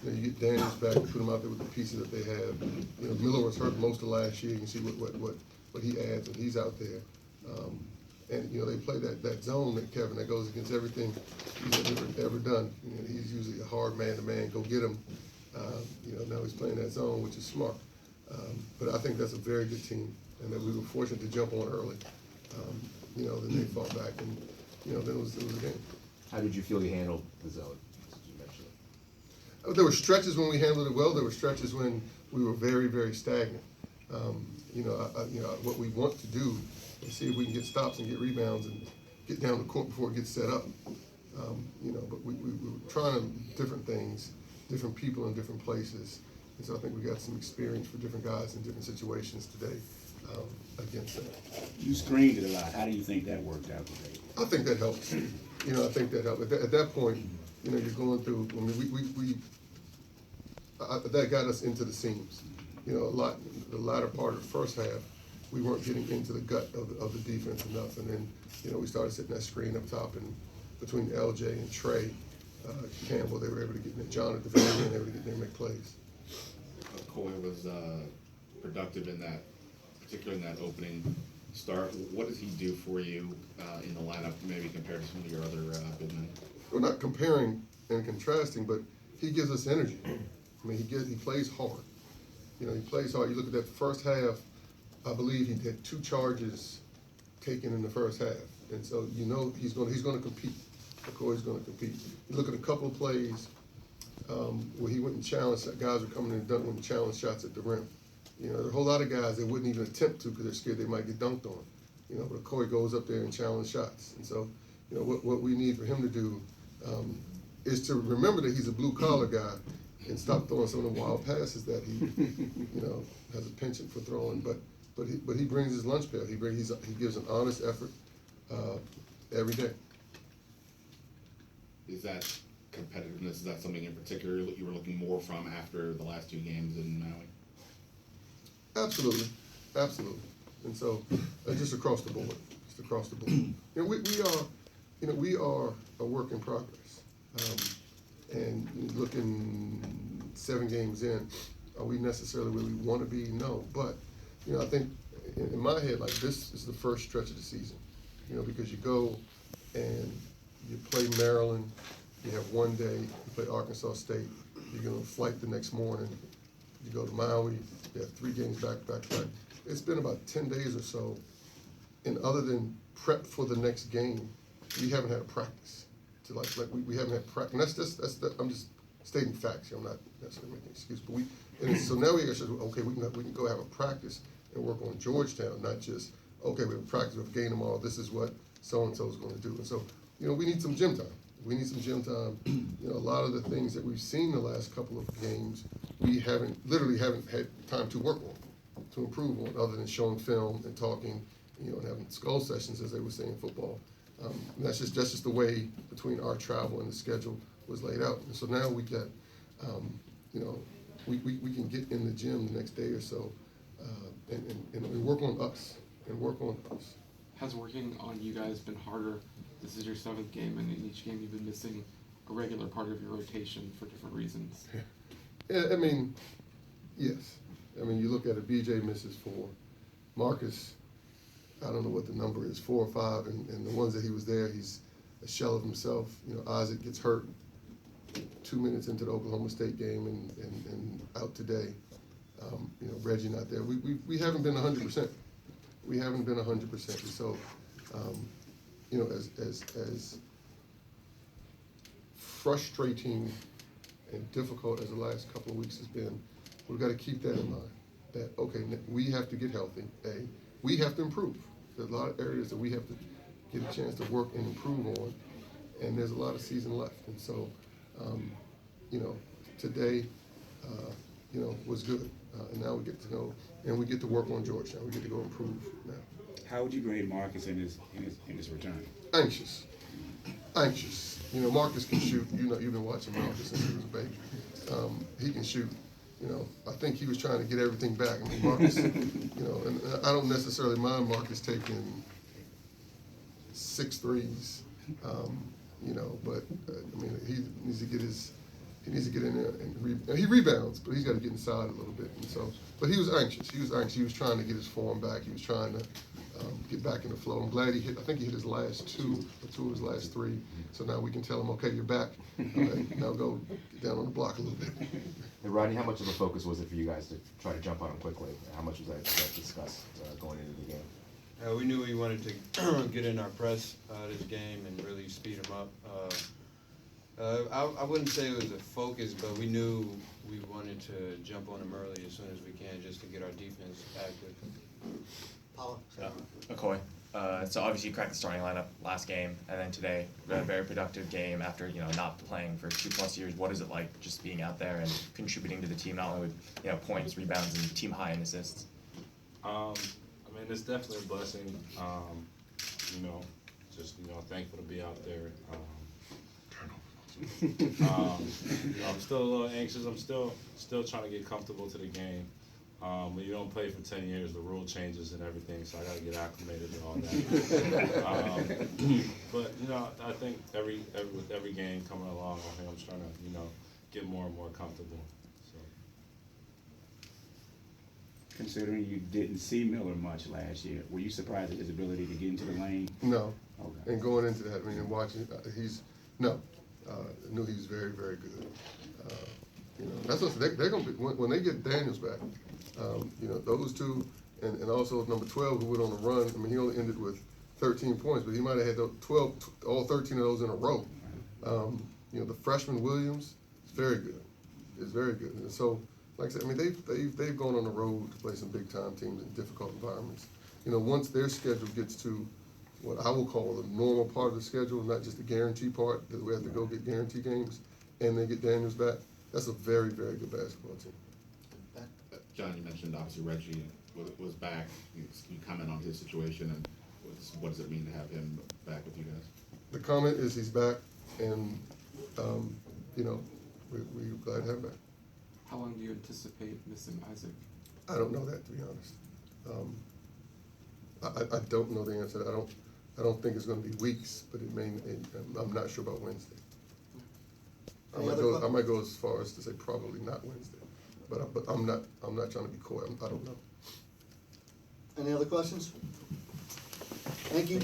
You know, you get Daniels back, put him out there with the pieces that they have. You know, Miller was hurt most of last year. You can see what he adds when he's out there. And you know, they play that zone that Kevin that goes against everything he's ever done. You know, he's usually a hard man-to-man, go get him. You know, now he's playing that zone, which is smart. But I think that's a very good team, and that we were fortunate to jump on early. You know, then they fought back, and you know, then it was a game. How did you feel you handled the zone? You mentioned it. There were stretches when we handled it well. There were stretches when we were very, very stagnant. You know, what we want to do is see if we can get stops and get rebounds and get down the court before it gets set up. You know, but we were trying different things, different people in different places. And so I think we got some experience for different guys in different situations today against that. You screened it a lot. How do you think that worked out today? I think that helps. You know, I think that helped. At that point, you know, you're going through. I mean, that got us into the seams. You know, the latter part of the first half, we weren't getting into the gut of the defense enough, and then you know we started setting that screen up top, and between LJ and Trey Campbell, they were able to get in there. John at the very end, they were able to get in there and make plays. Coy was productive in that, particularly in that opening start. What does he do for you in the lineup, maybe compared to some of your other big men? We're not comparing and contrasting, but he gives us energy. I mean, he plays hard. You know, he plays hard. You look at that first half, I believe he had 2 charges taken in the first half. And so you know he's going to compete. McCoy's going to compete. You look at a couple of plays where he went and challenged, guys were coming in and dunking and challenge shots at the rim. You know, there are a whole lot of guys that wouldn't even attempt to because they're scared they might get dunked on. You know, but McCoy goes up there and challenges shots. And so, you know, what we need for him to do is to remember that he's a blue-collar guy and stop throwing some of the wild passes that he, you know, has a penchant for throwing. But he brings his lunch pail. He gives an honest effort every day. Is that competitiveness? Is that something in particular that you were looking more from after the last 2 games in Maui? Absolutely, absolutely. And so, just across the board, You know, we are a work in progress. And looking 7 games in, are we necessarily where we want to be? No. But, you know, I think in my head, like, this is the first stretch of the season. You know, because you go and you play Maryland, you have 1 day, you play Arkansas State, you're going to flight the next morning, you go to Maui, you have 3 games back. It's been about 10 days or so, and other than prep for the next game, we haven't had a practice. We haven't had practice. I'm just stating facts here. I'm not necessarily making an excuse, but so now we actually, okay, we can go have a practice and work on Georgetown, not just, okay, we have a practice, we have a game tomorrow, this is what so-and-so is going to do. And so, you know, we need some gym time. You know, a lot of the things that we've seen the last couple of games, we haven't had time to work on, to improve on, other than showing film and talking, you know, and having skull sessions, as they would say in football. And that's just the way between our travel and the schedule was laid out. And so now we got, you know, we can get in the gym the next day or so and work on us. Has working on you guys been harder? This is your 7th game, and in each game you've been missing a regular part of your rotation for different reasons. Yeah, I mean, yes. I mean, you look at it, BJ misses 4. Marcus, I don't know what the number is, 4 or 5, and the ones that he was there, he's a shell of himself. You know, Isaac gets hurt 2 minutes into the Oklahoma State game and out today. You know, Reggie not there. We haven't been 100%. We haven't been 100%. And so, you know, as frustrating and difficult as the last couple of weeks has been, we've got to keep that in mind. That, okay, we have to get healthy. We have to improve. There's a lot of areas that we have to get a chance to work and improve on, and there's a lot of season left. And so, you know, today, you know, was good. And now we get to know, and we get to work on Georgetown. We get to go improve now. How would you grade Marcus in his return? Anxious. You know, Marcus can shoot. You know, you've been watching Marcus since he was a baby. He can shoot. You know, I think he was trying to get everything back. I mean, Marcus, you know, and I don't necessarily mind Marcus taking 6 threes, you know, but I mean, he needs to get his he needs to get in there and he rebounds, but he's got to get inside a little bit. And so, but he was anxious. He was trying to get his form back. He was trying to get back in the flow. I'm glad he hit. I think he hit his last two of his last three. So now we can tell him, okay, you're back. Okay, now go get down on the block a little bit. And Rodney, how much of a focus was it for you guys to try to jump on him quickly? How much was that discussed going into the game? We knew we wanted to get in our press this game and really speed them up. I wouldn't say it was a focus, but we knew we wanted to jump on them early as soon as we can just to get our defense active. Paula? McCoy. So obviously you cracked the starting lineup last game, and then today, a very productive game after not playing for 2+ years. What is it like just being out there and contributing to the team, not only with points, rebounds, and team high in assists? I mean, it's definitely a blessing. Just thankful to be out there. I'm still a little anxious. I'm still trying to get comfortable to the game. When you don't play for 10 years, the rule changes and everything, so I got to get acclimated to all that. But I think with every game coming along, I think I'm trying to get more and more comfortable. So. Considering you didn't see Miller much last year, were you surprised at his ability to get into the lane? No. Okay. And going into that, I mean, and watching, I knew he was very, very good. That's what they're going to be when they get Daniels back. Those two, and also number 12 who went on the run. I mean, he only ended with 13 points, but he might have had all 13 of those in a row. The freshman Williams is very good. Is very good. And so, like I said, I mean, they've gone on the road to play some big time teams in difficult environments. Once their schedule gets to what I will call the normal part of the schedule, not just the guarantee part that we have to go get guarantee games, and they get Daniels back, that's a very, very good basketball team. John, you mentioned obviously Reggie was back. Can you comment on his situation and what does it mean to have him back with you guys? The comment is he's back, and we're glad to have him back. How long do you anticipate missing Isaac? I don't know that, to be honest. I don't know the answer. I don't think it's going to be weeks, but it may. I'm not sure about Wednesday. I might go as far as to say probably not Wednesday, but I'm not trying to be coy. I don't know. Any other questions? Thank you.